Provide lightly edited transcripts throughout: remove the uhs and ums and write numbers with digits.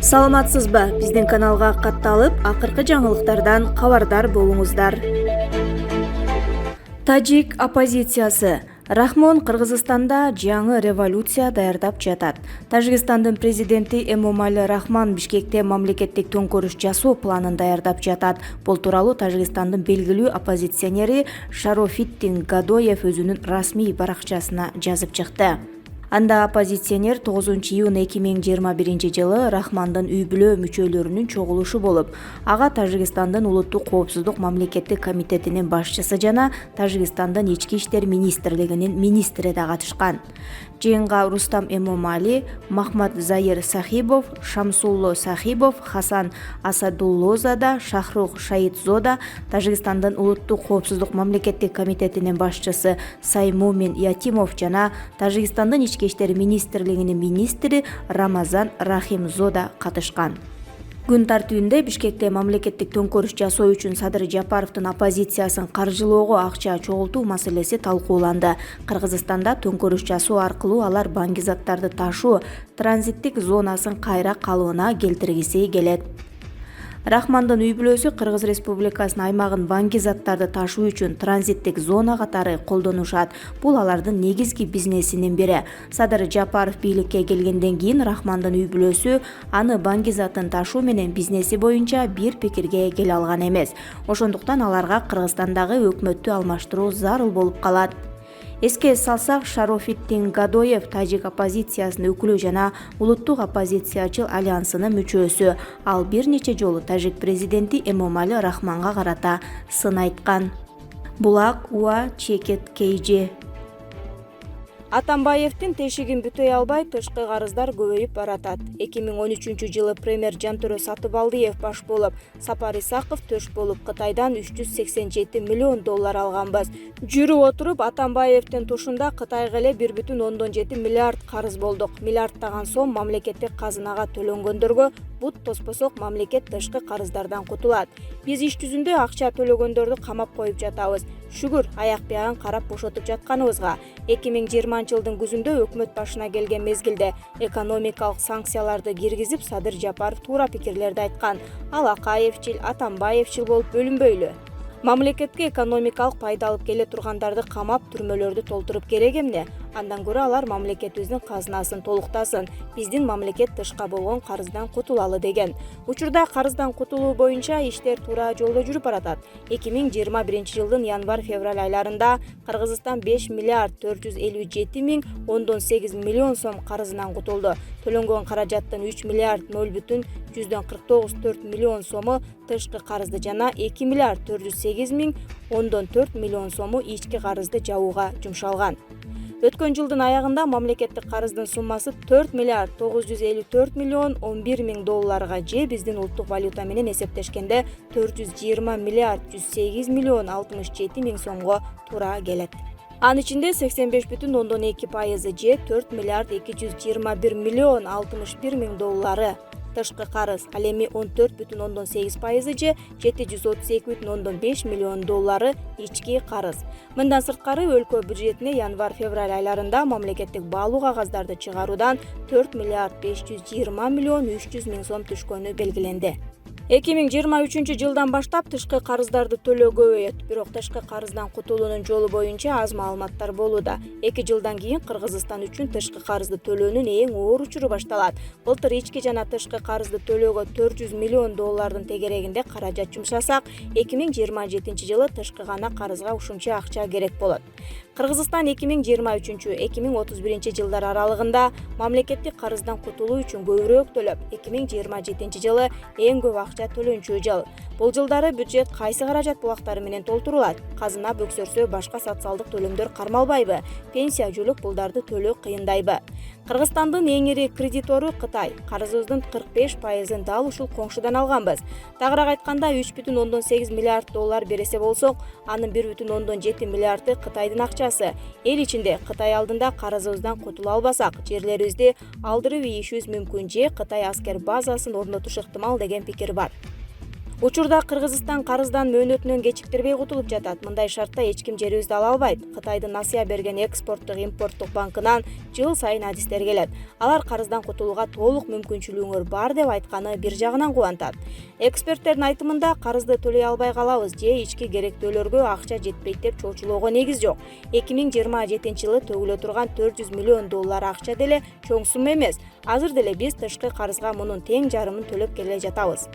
Саламатсызбы? Биздин каналга катталып, акыркы жаңылыктардан кабардар болуңуздар. Тажик оппозициясы Рахмон Кыргызстанда жаңы революция даярдап жатат. Тажикстандын президенти Эмомали Рахман Бишкекте мамлекеттик төңкөрүш жасоо планын даярдап жатат. Бул тууралуу Тажикстандын белгилүү оппозиционери Шарофиддин Гадоев өзүнүн расмий баракчасына жазып чыкты. Анда оппозиционер 9 июнь 2021 жылы Рахмандын үй-бүлө мүчөлөрүнүн чогулушу болуп, ага Тажикстандын улуттук коопсуздук мамлекеттик комитетинин башчысы жана Тажикстандын ички иштер министрлигинин министри да катышкан. Жыйынга Рустам Эмомали, Махмад Заир Сахибов, Шамсулло Сахибов, Хасан Асадуллозада, Шахрух Шаидзода, Тажикстандын улуттук коопсуздук мамлекеттик комитетинин башчысы Саймумин Ятимов жана Тажикстандын ички иштер министрлигинин министри Рамазан Рахимзода катышкан. Күн тартибинде Бишкекте мамлекеттик төңкөрүш жасоо үчүн Садыр Жапаровдун оппозициясын каржылоого акча чогултуу маселеси талкууланды. Кыргызстанда төңкөрүш жасоо аркылуу алар баңгизаттарды ташуу транзиттик зонасын кайра калыбына келтиргиси келет. Рахмандын үй-бүлөсү Кыргыз Республикасынын аймагын баңгизаттарды ташуу үчүн транзиттик зона катары колдонушат. Бул алардын негизги бизнесинин бири. Садыр Жапаров бийликке келгенден кийин Рахмандын үй-бүлөсү аны баңгизатын ташуу менен бизнеси боюнча бир пикирге келе алган эмес. Ошондуктан аларга Кыргызстандагы өкмөттү алмаштыруу зарыл болуп калат. Эске салсак, Шарофиддин Гадоев тажик оппозициясынын өкүлү жана улуттук оппозициячыл альянсынын мүчөсү. Ал бир нече жолу тажик президенти Эмомали Рахманга карата сын айткан. Булак Уа Чекет Кейжи. Атамбаевдин тешигин бүтөй албай тышкы карыздар көбөйүп баратат. 2013 жылы премьер Жантөрө Сатыбалдиев баш болуп, Сапар Исаков төш болуп Кытайдан 387 миллион доллар алганбыз. Жүрүп отуруп Атамбаевдин тушунда Кытайга эле 1,7 миллиард карыз болдук. Миллиардтаган сом мамлекеттик казынага төлөнгөндөргө бут тоспосок мамлекет тышкы карыздардан кутулат. Биз иш жүзүндө акча төлөгөндөрдү камап коюп жатабыз. Шүгүр аяк биягын карап бошотуп жатканыбызга. 2020 жылдын күзүндө өкмөт башына келген мезгилде экономикалык санкцияларды киргизип Садыр Жапаров туура пикирлерди айткан. Ал Акаевчил, Атамбаевчил болуп бөлүнбөйлү. Мамлекетке экономикалык пайда алып келе тургандарды камап, түрмөлөрдү толтуруп керек эмне? Андан көрө алар мамлекетибиздин казынасын толуктасын, биздин мамлекет тышка болгон карыздан кутулалы деген. Учурда карыздан кутулуу боюнча иштер туура жолдо жүрүп баратат. 2021 жылдын январь-февраль айларында Кыргызстан 5 миллиард 457 миң 18 миллион сом карызынан кутулду. Төлөнгөн каражаттын 3 миллиард 0,149 миллион сому тышкы карызды жана 2 миллиард 408 миң 4 миллион сому ички карызды жабууга жумшалган. Өткөн жылдын аягында мамлекеттик карыздын суммасы 4 миллиард 954 миллион 11 миң долларга же биздин улуттук валюта менен эсептешкенде 420 миллиард 108 миллион 67 миң сомго туура келет. Анын ичинде 85,2% же 4 миллиард 221 миллион 61 миң доллары тышкы карыз, ал эми 14,8% же 732,5 миллион доллары ички карыз. Мындан сырткары өлкө бюджетине январь-февраль айларында мамлекеттик баалуу кагаздарды чыгаруудан 4 миллиард 520 миллион 300 миң сом түшкөнү белгиленди. 2023 жылдан баштап тышкы карыздарды төлөө көбөйөт, бирок тышкы карыздан кутулуунун жолу боюнча аз маалыматтар болууда. 2 жылдан кийин Кыргызстан үчүн тышкы карызды төлөөнүн эң оор учуру башталат. Былтыр ички жана тышкы карызды төлөөгө 400 миллион доллардын тегерегинде каражат жумшасак, 2027 жылы тышкы гана карызга ушунча акча керек болот. Кыргызстан 2023-2031 жылдар аралыгында мамлекеттик карыздан кутулуу үчүн көбүрөөк төлөп, 2027 жылы эң көп акча төлөнчү жыл. Бул жылдары бюджет кайсы каражат булактары менен толтурулат? Казына бөксөрсө башка социалдык төлөмдөр кармалбайбы? Пенсия жөлөк пулдарды төлөө кыйындайбы? Кыргызстандын эң ири кредитору Кытай. Карызыбыздын 45%-ын дал ушул коңшудан алганбыз. Тагыраак айтканда 3,8 миллиард доллар бересе болсок, анын 1,7 миллиарды Кытайдын акчасы. Эл ичинде Кытай алдында карызыбыздан кутула албасак, жерлерибизди алдырып ийишибиз мүмкүн же Кытай аскер базасын орнотуш ыктымал деген пикир бар. Учурда Кыргызстан карыздан мөөнөтүнөн кечиктирбей кутулуп жатат. Мындай шартта эч ким жерибизди ала албайт. Кытайдын насыя берген экспорттук импорттук банкынан жыл сайын адистер келет. Алар карыздан кутулууга толук мүмкүнчүлүгүңөр бар деп айтканы бир жагынан кубантат. Эксперттердин айтымында карызды төлөй албай калабыз же ички керектөөлөргө акча жетпейт деп чоочулоого негиз жок. 2027-жылы төгүлө турган $400 миллион акча деле чоң сумма эмес. Азыр деле биз тышкы карызга мунун тең жарымын төлөп келе жатабыз.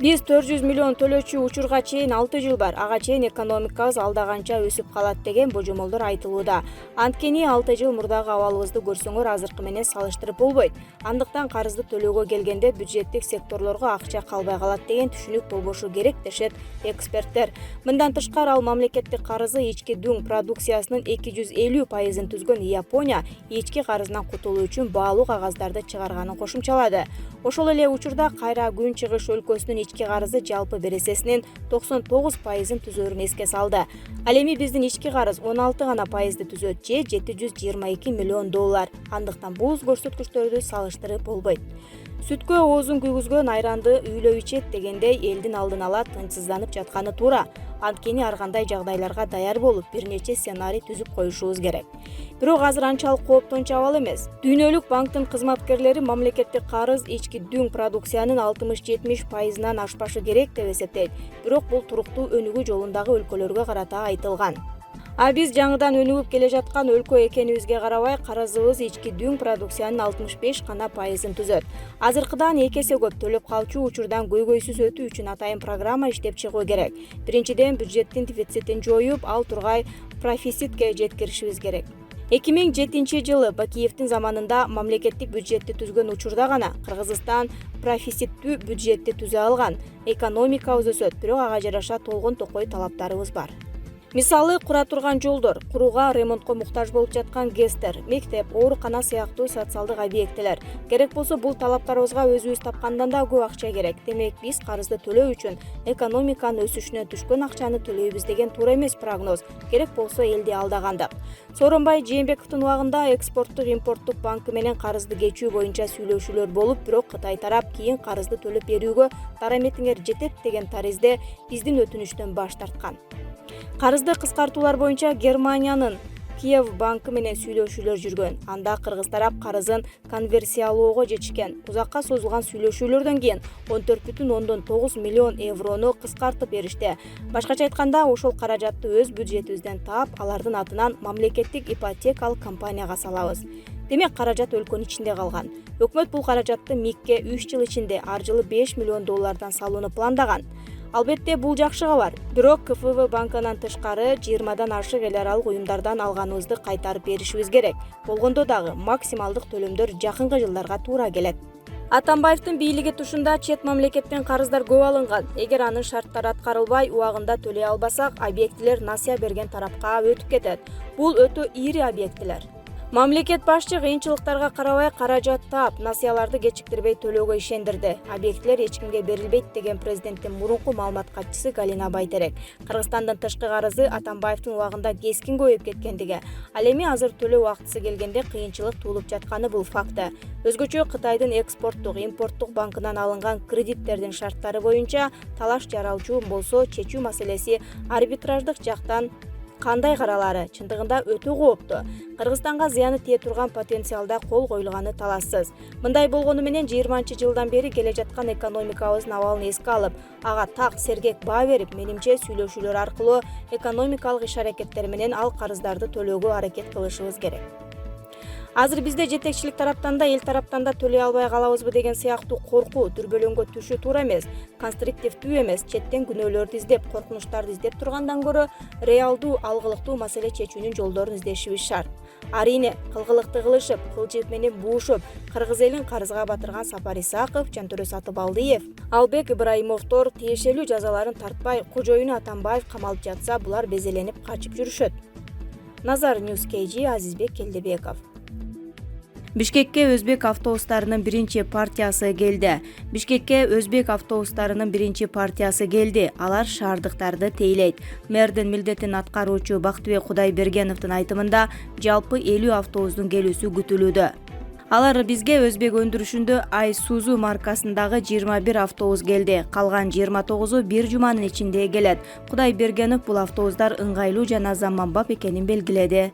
Биз 400 миллион төлөөчү учурга чейин 6 жыл бар. Ага чейин экономикабыз алдаганча өсүп калат деген божомолдор айтылууда. Анткени 6 жыл мурдагы абалыбызды көрсөңөр азыркы менен салыштырып болбойт. Андыктан карызды төлөөгө келгенде бюджеттик секторлорго акча калбай калат деген түшүнүк болбошу керек дешет эксперттер. Мындан тышкары ал мамлекеттик карызы ички дүң продукциясынын 250% түзгөн Япония ички карызынан кутулуу үчүн баалуу кагаздарды чыгарганын кошумчалады. Ошол эле учурда кайра күн чыгыш өлкөсүнүн ички карызы жалпы бересесинин 99% түзөрүн эске салды. Ал эми биздин ички карыз 16 гана пайызды түзөт же $722 миллион. Андыктан бул көрсөткүчтөрдү салыштырып болбойт. Сүткө оозун күйгүзгөн айранды үйлөп ичет дегендей элдин алдын ала тынчсызданып жатканы туура. Анткени ар кандай жагдайларга даяр болуп, бир нече сценарий түзүп коюшубуз керек. Бирок азыр анчалык кооптончу абал эмес. Дүйнөлүк банктын кызматкерлери мамлекеттик карыз ички дүң продукциянын 60-70%-нан ашпашы керек деп эсептейт. Бирок бул туруктуу өнүгүү жолундагы өлкөлөргө карата айтылган. А биз жаңыдан өнүгүп келе жаткан өлкө экенибизге карабай, карызыбыз ички дүң продукциянын 65 гана пайызын түзөт. Азыркыдан 2 эсе көп төлөп калчу учурдан көйгөйсүз өтүү үчүн атайын программа иштеп чыгуу керек. Биринчиден, бюджеттин дефицитин жоюп, ал тургай профицитке жеткиришибиз керек. 2007-жылы Бакиевдин заманында мамлекеттик бюджетти түзгөн учурда гана Кыргызстан профициттүү бюджетти түзө алган. Экономикабыз өсөт, бирок ага жараша толгон токой талаптарыбыз бар. Мисалы, кура турган жолдор, курууга ремонтко муктаж болуп жаткан ГЭСтер, мектеп, оорукана сыяктуу социалдык объектилер. Керек болсо бул талаптарыбызга өзүбүз тапкандан да көп акча керек. Демек, биз карызды төлөө үчүн экономиканын өсүшүнө түшкөн акчаны төлөйбүз деген туура эмес прогноз. Керек болсо элди алдагандык. Сооронбай Жээнбековдун убагында экспорттук импорттук банкы менен карызды кечүү боюнча сүйлөшүүлөр болуп, бирок Кытай тарап кийин карызды төлөп берүүгө дараметиңер жетет деген таризде биздин өтүнүчтөн баш тарткан. Карызды кыскартуулар боюнча Германиянын Киев банкы менен сүйлөшүүлөр жүргөн. Анда кыргыз тарап карызын конверсиялоого жетишкен. Узакка созулган сүйлөшүүлөрдөн кийин 14,9 миллион еврону кыскартып беришти. Башкача айтканда, ошол каражатты өз бюджетибизден таап, алардын атынан мамлекеттик ипотекалык компанияга салабыз. Демек, каражат өлкөнүн ичинде калган. Өкмөт бул каражатты МИКке 3 жыл ичинде ар жылы $5 миллион салууну пландаган. Албетте, бул жакшы кабар. Бирок КФВ банкынан тышкары 20дан ашык эл аралык уюмдардан алганыбызды кайтарып беришибиз керек. Болгондо дагы максималдык төлөмдөр жакынкы жылдарга туура келет. Атамбаевдин бийлиги тушунда чет мамлекеттен карыздар көп алынган. Эгер анын шарттары аткарылбай, убагында төлөй албасак, объектилер насыя берген тарапка өтүп кетет. Бул өтө ири объектилер. Мамлекет башчы кыйынчылыктарга карабай каражат таап, насыяларды кечиктирбей төлөөгө ишендирди. Объектилер эч кимге берилбейт деген президенттин мурунку маалымат катчысы Галина Байтерек. Кыргызстандын тышкы карызы Атамбаевдин убагында кескин көбөйүп кеткендиги, ал эми азыр төлөө убактысы келгенде кыйынчылык туулуп жатканы бул факты. Өзгөчө Кытайдын экспорттук, импорттук банкынан алынган кредиттердин шарттары боюнча талаш жаралчу болсо, чечүү маселеси арбитраждык жактан кандай каралары чындыгында өтө кооптуу. Кыргызстанга зыяны тие турган потенциалда кол коюлганы талассыз. Мындай болгону менен 20-жылдан бери келе жаткан экономикабыздын абалын эске алып, ага так сергек баа берип, менимче сүйлөшүүлөр аркылуу экономикалык иш-аракеттер менен ал карыздарды төлөөгө аракет кылышыбыз керек. Азыр бизде жетекчилик тараптан да, эл тараптан да төлөй албай калабызбы деген сыяктуу коркуу, дүрбөлөңгө түшүү туура эмес, конструктивдүү эмес, четтен күнөөлөрдү издеп, коркунучтарды издеп тургандан көрө реалдуу, алгылыктуу маселе чечүүнүн жолдорун издешибиз шарт. Арине, кылгылыкты кылышып, кылчып менен буушуп, кыргыз элин карызга батырган Сапар Исаков, Жантөрө Сатыбалдиев, Албек Ибраимовдор тиешелүү жазаларын тартпай, кожоюну Атамбаев камалып жатса, булар безеленип качып жүрүшөт. Назар Ньюс KG, Азизбек Келдебеков. Бишкекке өзбек автобустарынын биринчи партиясы келди. Бишкекке өзбек автобустарынын биринчи партиясы келди. Алар шаардыктарды тейлейт. Мэрдин милдетин аткаруучу Бактыбек Кудайбергеновдун айтымында жалпы 50 автобустун келүүсү күтүлүүдө. Алар бизге өзбек өндүрүшүндө Isuzu маркасындагы 21 автобус келди. Калган 29-у бир жуманын ичинде келет. Кудайбергенов бул автобустар ыңгайлуу жана заманбап экенин белгиледи.